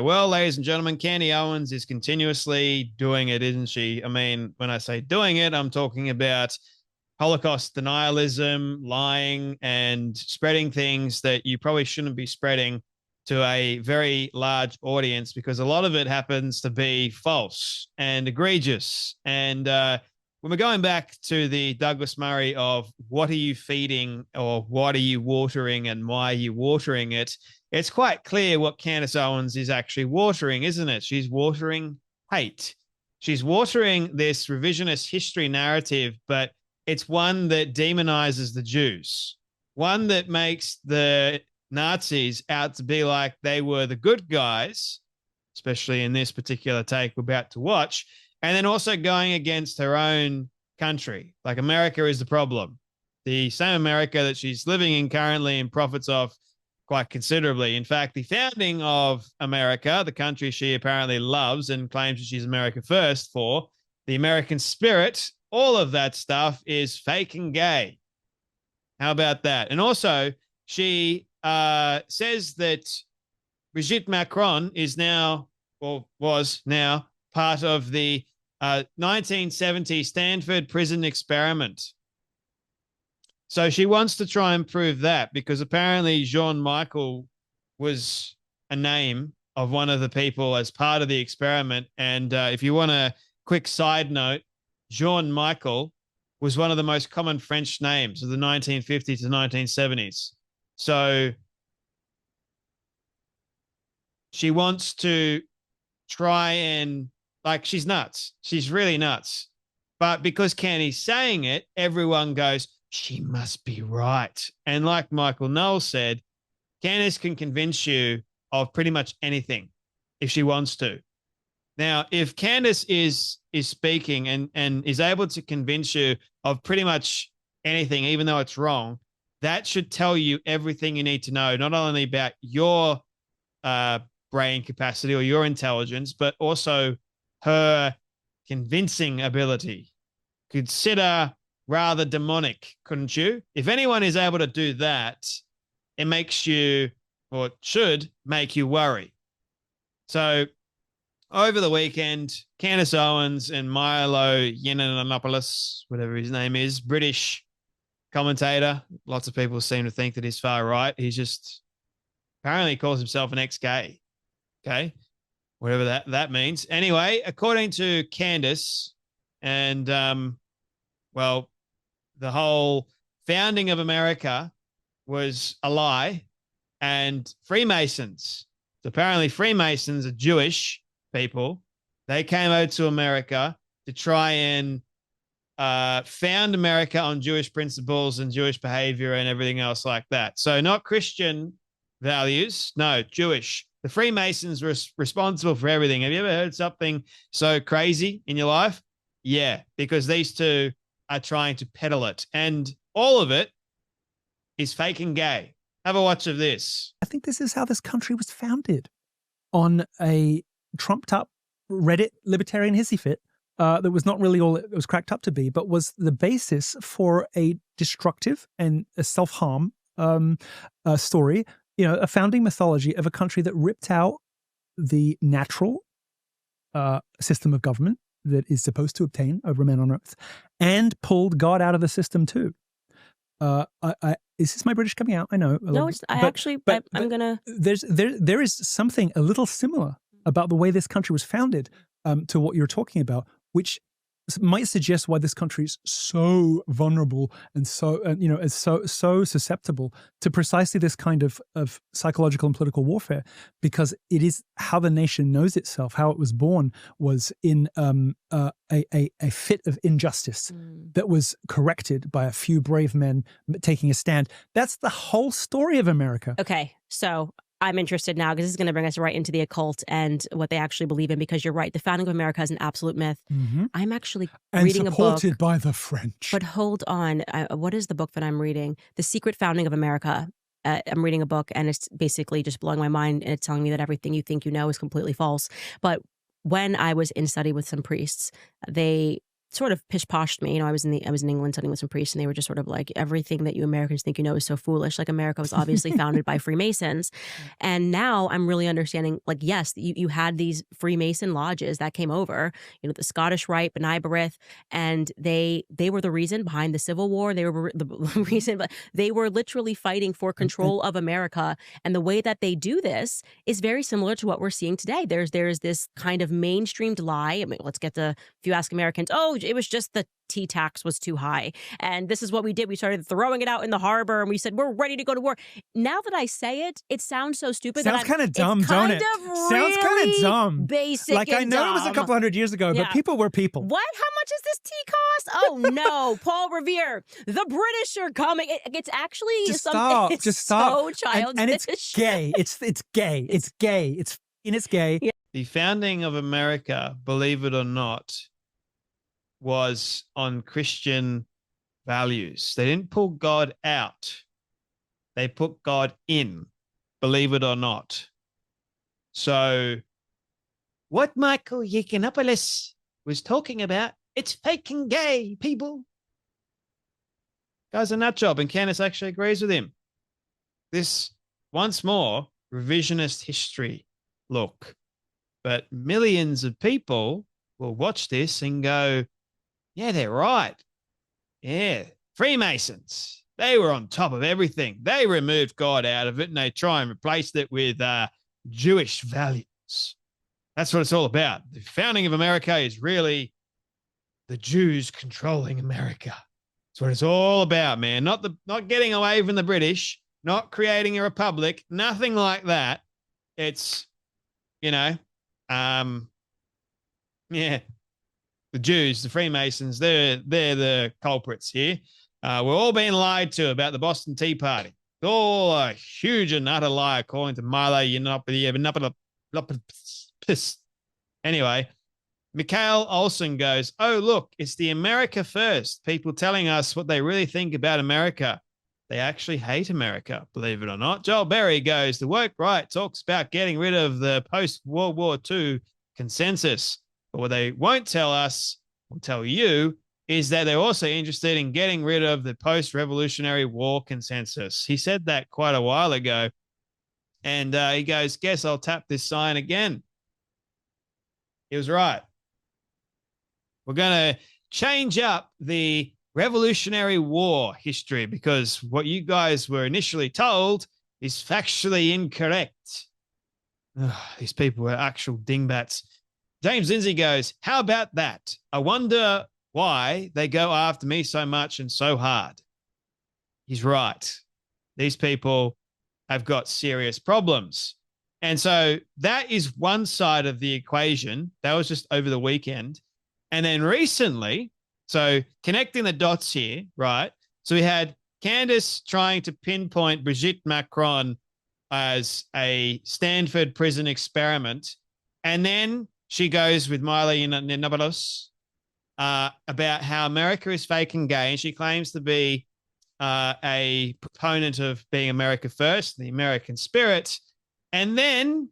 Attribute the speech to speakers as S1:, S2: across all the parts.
S1: Well, ladies and gentlemen, Candy Owens is continuously doing it, isn't she? I mean, when I say doing it, I'm talking about Holocaust denialism, lying, and spreading things that you probably shouldn't be spreading to a very large audience because a lot of it happens to be false and egregious. And when we're going back to the Douglas Murray of what are you feeding or what are you watering and why are you watering it, it's quite clear what Candace Owens is actually watering, isn't it? She's watering hate. She's watering this revisionist history narrative, but it's one that demonizes the Jews, one that makes the Nazis out to be like they were the good guys, especially in this particular take we're about to watch, and then also going against her own country. Like America is the problem. The same America that she's living in currently and profits off quite considerably. In fact, the founding of America, the country she apparently loves and claims that she's America first for, the American spirit, all of that stuff is fake and gay. How about that? And also, she says that Brigitte Macron is now, or was now, part of the 1970 Stanford prison experiment. So she wants to try and prove that because apparently Jean Michael was a name of one of the people as part of the experiment. And if you want a quick side note, Jean Michael was one of the most common French names of the 1950s to 1970s. So she wants to try and, like, she's nuts. She's really nuts. But because Candy's saying it, everyone goes, she must be right. And like Michael Knowles said, Candace can convince you of pretty much anything if she wants to. Now, if Candace is speaking and is able to convince you of pretty much anything, even though it's wrong, that should tell you everything you need to know, not only about your brain capacity or your intelligence, but also her convincing ability. Consider rather demonic, couldn't you? If anyone is able to do that, it makes you, or it should make you worry. So over the weekend, Candace Owens and Milo Yiannopoulos, whatever his name is, British commentator. Lots of people seem to think that he's far right. He's just apparently calls himself an ex-gay. Okay. Whatever that means. Anyway, according to Candace, and well, the whole founding of America was a lie, and Freemasons. So apparently Freemasons are Jewish people. They came over to America to try and found America on Jewish principles and Jewish behavior and everything else like that. So not Christian values, no, Jewish. The Freemasons were responsible for everything. Have you ever heard something so crazy in your life? Yeah, because these two are trying to peddle it. And all of it is fake and gay. Have a watch of this.
S2: I think this is how this country was founded, on a trumped up Reddit libertarian hissy fit that was not really all it was cracked up to be, but was the basis for a destructive and a self-harm story, a founding mythology of a country that ripped out the natural system of government that is supposed to obtain over men on earth and pulled God out of the system too. Is this my British coming out? I know.
S3: No, I'm gonna.
S2: There is something a little similar about the way this country was founded to what you're talking about, which might suggest why this country is so vulnerable and so is so susceptible to precisely this kind of psychological and political warfare, because it is how the nation knows itself. How it was born was in a fit of injustice that was corrected by a few brave men taking a stand. That's the whole story of America.
S3: Okay, so I'm interested now because this is going to bring us right into the occult and what they actually believe in, because you're right. The founding of America is an absolute myth.
S2: Mm-hmm.
S3: I'm actually
S2: reading a book.
S3: supported
S2: by the French.
S3: But hold on. What is the book that I'm reading? The Secret Founding of America. I'm reading a book and it's basically just blowing my mind, and it's telling me that everything you think you know is completely false. But when I was in study with some priests, they sort of pish-poshed me. I was in England studying with some priests, and they were just sort of like, everything that you Americans think you know is so foolish. Like, America was obviously founded by Freemasons. And now I'm really understanding, like, yes, you had these Freemason lodges that came over, the Scottish Rite, B'nai B'rith, and they were the reason behind the Civil War. They were the reason, but they were literally fighting for control of America. And the way that they do this is very similar to what we're seeing today. There's this kind of mainstreamed lie. I mean, if you ask Americans, oh, it was just the tea tax was too high. And this is what we did. We started throwing it out in the harbor, and we said, we're ready to go to war. Now that I say it, it sounds so stupid.
S2: Sounds kind of dumb, don't it? Sounds kind of dumb.
S3: Basic.
S2: Like, I know it was a couple hundred years ago, but people were people.
S3: What? How much does this tea cost? Oh, no. Paul Revere, the British are coming. It's actually
S2: Just stop.
S3: So childish.
S2: And it's gay. It's gay. It's gay. It's gay.
S3: Yeah.
S1: The founding of America, believe it or not, was on Christian values. They didn't pull God out. They put God in, believe it or not. So what Michael Yiannopoulos was talking about, it's fake and gay, people. Guy's a nut job, and Candace actually agrees with him. This, once more, revisionist history look. But millions of people will watch this and go, yeah, they're right. Yeah, Freemasons, they were on top of everything. They removed God out of it, and they try and replaced it with Jewish values. That's what it's all about. The founding of America is really the Jews controlling America. That's what it's all about, man. Not getting away from the British, not creating a republic, nothing like that. It's, the Jews, the Freemasons, they're the culprits here. We're all being lied to about the Boston Tea Party. It's all a huge and utter lie, according to Milo Yiannopoulos. Anyway, Mikhail Olson goes, oh, look, it's the America First. People telling us what they really think about America. They actually hate America, believe it or not. Joel Berry goes, the woke right talks about getting rid of the post-World War II consensus. But what they won't tell us, or tell you, is that they're also interested in getting rid of the post-Revolutionary War consensus. He said that quite a while ago. And he goes, guess I'll tap this sign again. He was right. We're going to change up the Revolutionary War history, because what you guys were initially told is factually incorrect. These people were actual dingbats. James Lindsay goes, how about that? I wonder why they go after me so much and so hard. He's right. These people have got serious problems. And so that is one side of the equation. That was just over the weekend. And then recently, so connecting the dots here, right? So we had Candace trying to pinpoint Brigitte Macron as a Stanford prison experiment. And then she goes with Milo Yiannopoulos about how America is fake and gay. And she claims to be a proponent of being America First, the American spirit. And then,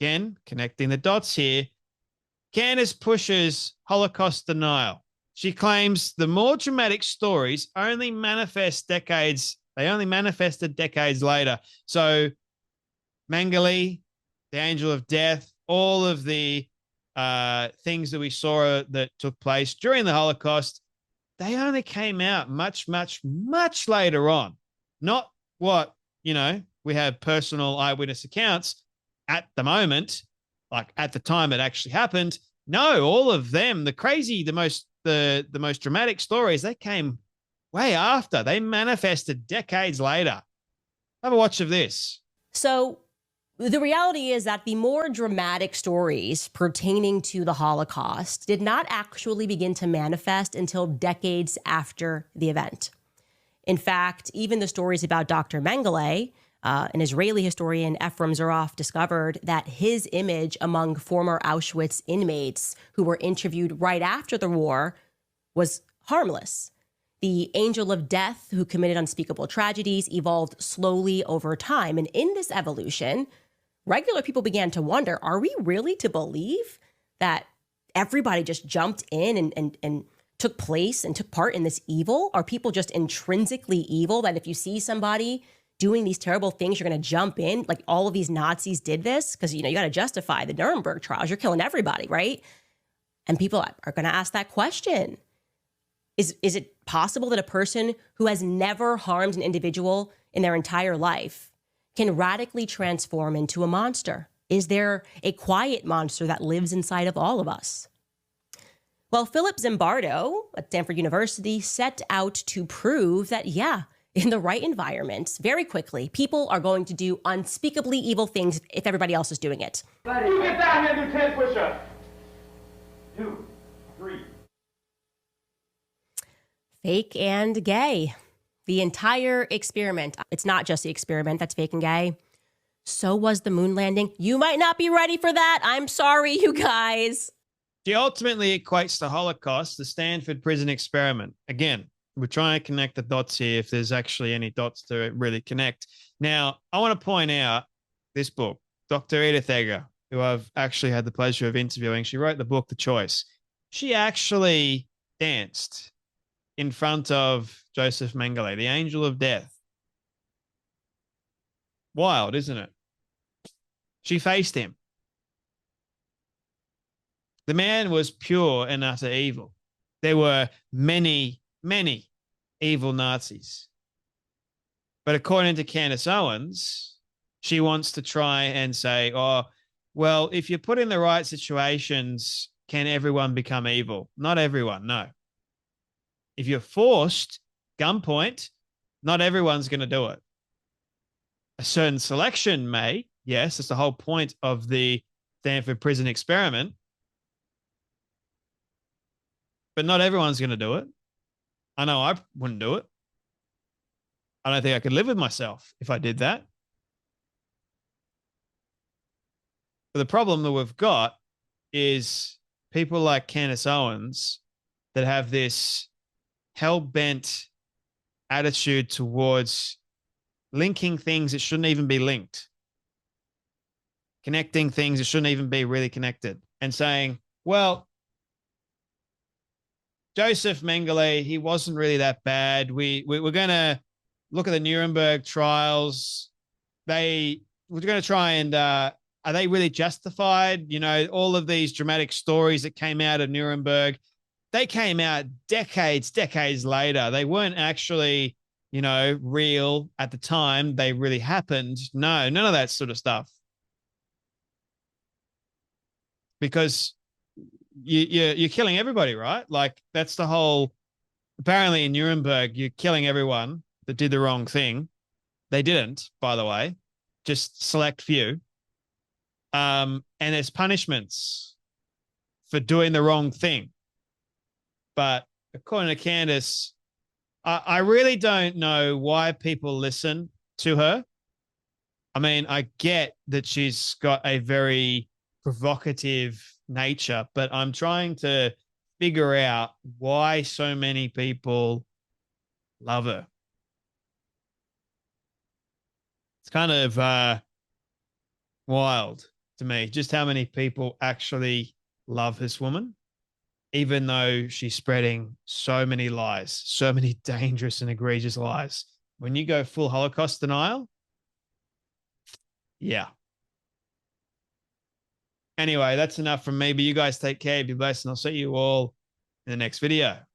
S1: again, connecting the dots here, Candace pushes Holocaust denial. She claims the more dramatic stories only manifested decades later. So Mengele, the angel of death, all of the things that we saw that took place during the Holocaust, they only came out much, much, much later on. Not what, we have personal eyewitness accounts at the moment, like at the time it actually happened. No, all of them, the most dramatic stories, they came way after. They manifested decades later. Have a watch of this.
S3: So the reality is that the more dramatic stories pertaining to the Holocaust did not actually begin to manifest until decades after the event. In fact, even the stories about Dr. Mengele, an Israeli historian, Ephraim Zeroff, discovered that his image among former Auschwitz inmates who were interviewed right after the war was harmless. The angel of death who committed unspeakable tragedies evolved slowly over time. And in this evolution, regular people began to wonder, are we really to believe that
S4: everybody just jumped in and took place and took part in this evil? Are people just intrinsically evil that if you see somebody doing these terrible things, you're going to jump in? Like all of these Nazis did this because, you know, you got to justify the Nuremberg trials. You're killing everybody, right? And people are going to ask that question. Is it possible that a person who has never harmed an individual in their entire life can radically transform into a monster? Is there a quiet monster that lives inside of all of us? Well, Philip Zimbardo at Stanford University set out to prove that, yeah, in the right environment, very quickly, people are going to do unspeakably evil things if everybody else is doing it.
S5: You get down here and do 10 push-ups. 2, 3.
S4: Fake and gay. The entire experiment. It's not just the experiment that's fake and gay. So was the moon landing. You might not be ready for that. I'm sorry, you guys.
S1: She ultimately equates the Holocaust, the Stanford prison experiment. Again, we're trying to connect the dots here if there's actually any dots to really connect. Now, I want to point out this book, Dr. Edith Eger, who I've actually had the pleasure of interviewing. She wrote the book, The Choice. She actually danced in front of Joseph Mengele, the angel of death. Wild, isn't it? She faced him. The man was pure and utter evil. There were many, many evil Nazis. But according to Candace Owens, she wants to try and say, oh, well, if you put in the right situations, can everyone become evil? Not everyone, no. If you're forced, gunpoint, not everyone's going to do it. A certain selection may, yes, that's the whole point of the Stanford prison experiment. But not everyone's going to do it. I know I wouldn't do it. I don't think I could live with myself if I did that. But the problem that we've got is people like Candace Owens that have this hell-bent attitude towards linking things that shouldn't even be linked, connecting things that shouldn't even be really connected, and saying, well, Joseph Mengele, he wasn't really that bad. We're going to look at the Nuremberg trials. We're going to try and, are they really justified? You know, all of these dramatic stories that came out of Nuremberg, they came out decades later. They weren't actually, you know, real at the time they really happened. No, none of that sort of stuff. Because you're killing everybody, right? Like that's the whole, apparently in Nuremberg, you're killing everyone that did the wrong thing. They didn't, by the way, just select few. And there's punishments for doing the wrong thing. But according to Candace, I really don't know why people listen to her. I mean, I get that she's got a very provocative nature, but I'm trying to figure out why so many people love her. It's kind of wild to me just how many people actually love this woman, even though she's spreading so many lies, so many dangerous and egregious lies. When you go full Holocaust denial, yeah. Anyway, that's enough from me, but you guys take care, be blessed, and I'll see you all in the next video.